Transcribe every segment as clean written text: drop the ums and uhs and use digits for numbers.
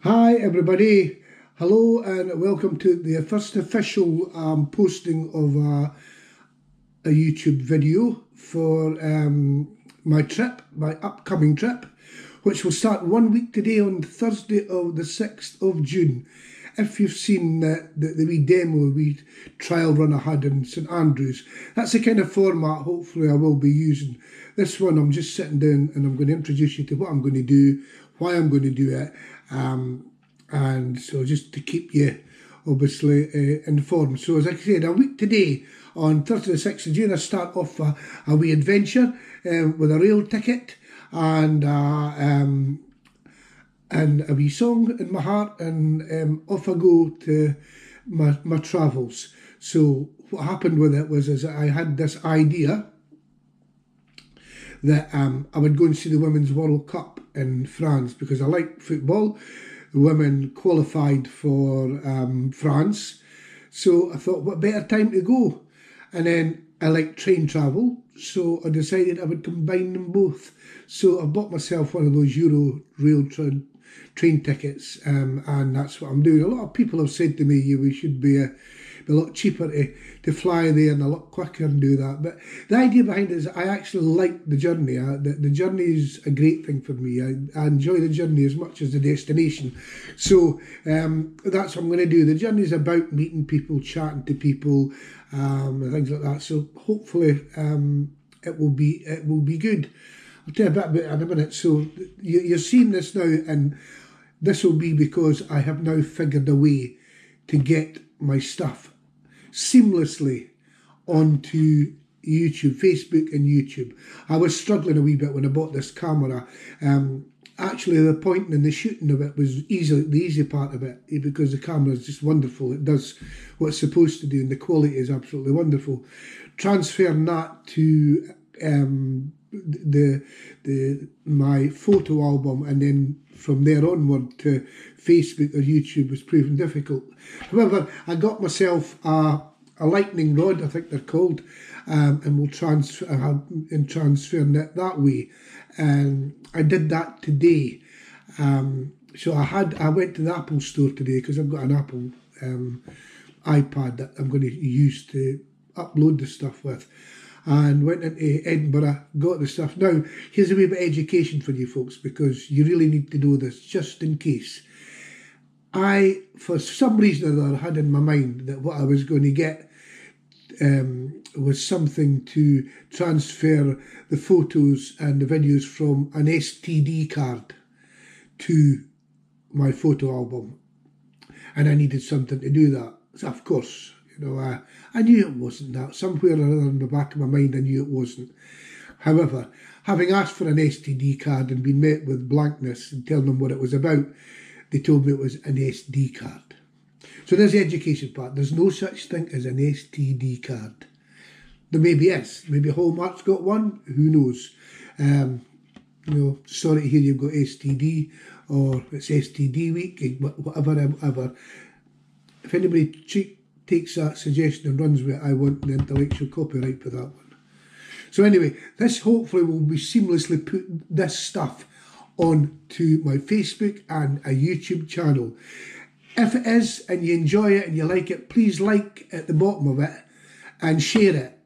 Hi everybody, hello and welcome to the first official posting of a YouTube video for my upcoming trip, which will start 1 week today on Thursday of the 6th of June. If you've seen the wee demo, wee trial run I had in St Andrews, that's the kind of format hopefully I will be using. This one I'm just sitting down and I'm going to introduce you to what I'm going to do, why I'm going to do it, and so just to keep you obviously informed. So as I said, a week today on Thursday the 6th of June I start off a wee adventure with a rail ticket and a wee song in my heart, and off I go to my travels. So what happened with it was I had this idea that I would go and see the Women's World Cup in France because I like football. The women qualified for France, so I thought what better time to go. And then I like train travel, so I decided I would combine them both. So I bought myself one of those Euro rail train tickets, and that's what I'm doing. A lot of people have said to me, we should be a lot cheaper to fly there and a lot quicker and do that. But the idea behind it is I actually like the journey. The journey is a great thing for me. I enjoy the journey as much as the destination. So that's what I'm going to do. The journey is about meeting people, chatting to people, and things like that. So hopefully it will be good. I'll tell you a bit about it in a minute. So you're seeing this now, and this will be because I have now figured a way to get my stuff seamlessly onto YouTube, Facebook and YouTube. I was struggling a wee bit when I bought this camera. Actually, the pointing and the shooting of it was the easy part of it, because the camera is just wonderful. It does what it's supposed to do and the quality is absolutely wonderful. Transferring that to my photo album and then from there onward to Facebook or YouTube was proving difficult. However, I got myself a lightning rod, I think they're called, and we'll transferring it that way. I did that today. So I went to the Apple store today because I've got an Apple iPad that I'm going to use to upload the stuff with, and went into Edinburgh, got the stuff. Now, here's a wee bit of education for you folks, because you really need to know this, just in case. I, for some reason or other, had in my mind that what I was going to get was something to transfer the photos and the videos from an STD card to my photo album. And I needed something to do that. So, of course, I knew it wasn't that. Somewhere or other in the back of my mind, I knew it wasn't. However, having asked for an STD card and been met with blankness and telling them what it was about, they told me it was an SD card. So there's the education part. There's no such thing as an STD card. There maybe is. Maybe Hallmark's got one. Who knows? Sorry to hear you've got STD, or it's STD week, whatever. If anybody takes that suggestion and runs with it, I want the intellectual copyright for that one. So anyway, this hopefully will be seamlessly put this stuff onto my Facebook and a YouTube channel. If it is and you enjoy it and you like it, please like at the bottom of it and share it.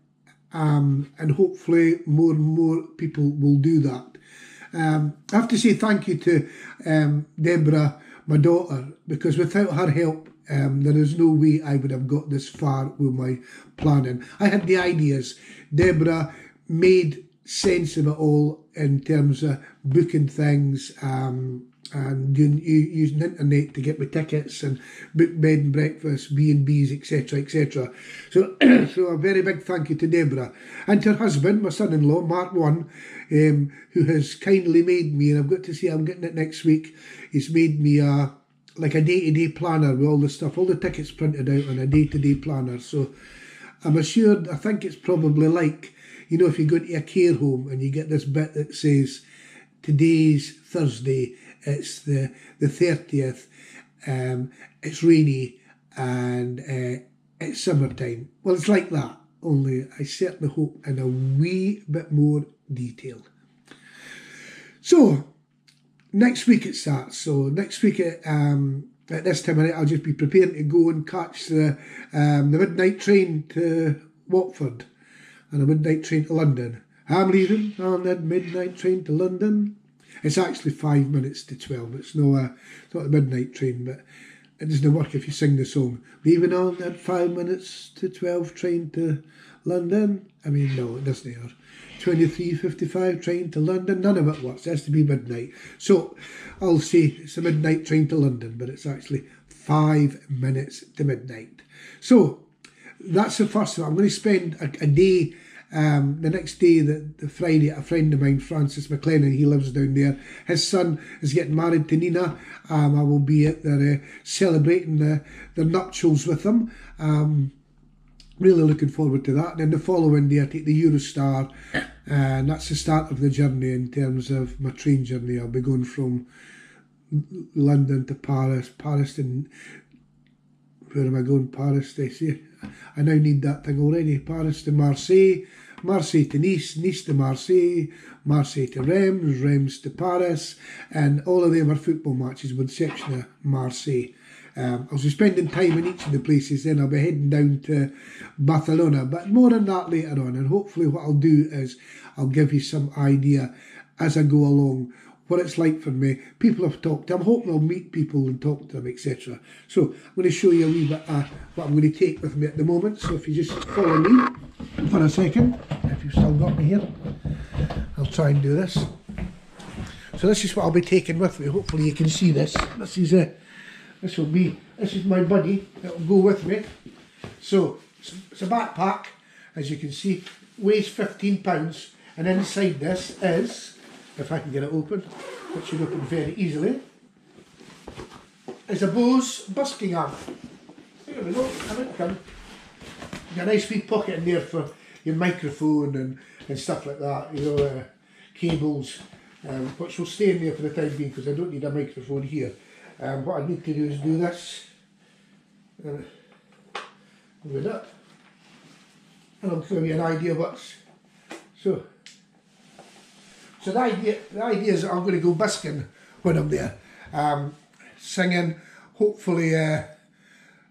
And hopefully more and more people will do that. I have to say thank you to Deborah, my daughter, because without her help, there is no way I would have got this far with my planning. I had the ideas. Deborah made sense of it all in terms of booking things and using the internet to get my tickets and book bed and breakfast, B&Bs, etc, etc. So, so a very big thank you to Deborah and to her husband, my son-in-law, Mark One, who has kindly made me, and I've got to say I'm getting it next week, he's made me like a day-to-day planner with all the stuff, all the tickets printed out on a day-to-day planner. So I'm assured, I think it's probably like, if you go to a care home and you get this bit that says, today's Thursday, it's the 30th, it's rainy and it's summertime. Well, it's like that, only I certainly hope in a wee bit more detail. So, next week it starts. So next week at this time of night, I'll just be preparing to go and catch the midnight train to Watford and a midnight train to London. I'm leaving on that midnight train to London. It's actually 5 minutes to 12. It's not a midnight train, but it doesn't work if you sing the song. Leaving on that 5 minutes to 12 train to London. I mean, no, it doesn't. Or 23:55 train to London. None of it works. It has to be midnight. So I'll say it's a midnight train to London, but it's actually 5 minutes to midnight. So that's the first one. I'm going to spend a day, the next day, the Friday, a friend of mine, Francis McLennan, he lives down there. His son is getting married to Nina. I will be at their celebrating their nuptials with them. Really looking forward to that. And then the following day I take the Eurostar, and that's the start of the journey in terms of my train journey. I'll be going from London to Paris, where am I going? Paris to see. I now need that thing already. Paris to Marseille, Marseille to Nice, Nice to Marseille, Marseille to Reims, Reims to Paris, and all of them are football matches with the exception of Marseille. I'll be spending time in each of the places, then I'll be heading down to Barcelona, but more on that later on, and hopefully what I'll do is I'll give you some idea as I go along what it's like for me. People I've talked to, I'm hoping I'll meet people and talk to them, etc. So I'm going to show you a wee bit what I'm going to take with me at the moment. So if you just follow me for a second, if you've still got me here, I'll try and do this. So this is what I'll be taking with me. Hopefully you can see this. This is my buddy that will go with me. So it's a backpack, as you can see, weighs 15 pounds, and inside this is, if I can get it open, which should open very easily, is a Bose busking arm. There we go, have it come. Got a nice wee pocket in there for your microphone and stuff like that, you know, cables, which will stay in there for the time being because I don't need a microphone here. What I need to do is do this, with it, and I'll give you an idea what's, so the idea is that I'm going to go busking when I'm there, singing, hopefully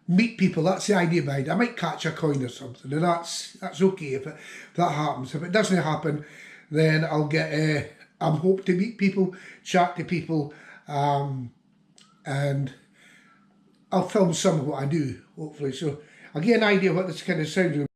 meet people. That's the idea behind it. I might catch a coin or something, and that's okay if that happens. If it doesn't happen, then I'll get, I'm hoping to meet people, chat to people, and I'll film some of what I do, hopefully. So I'll get an idea what this kind of sounds like.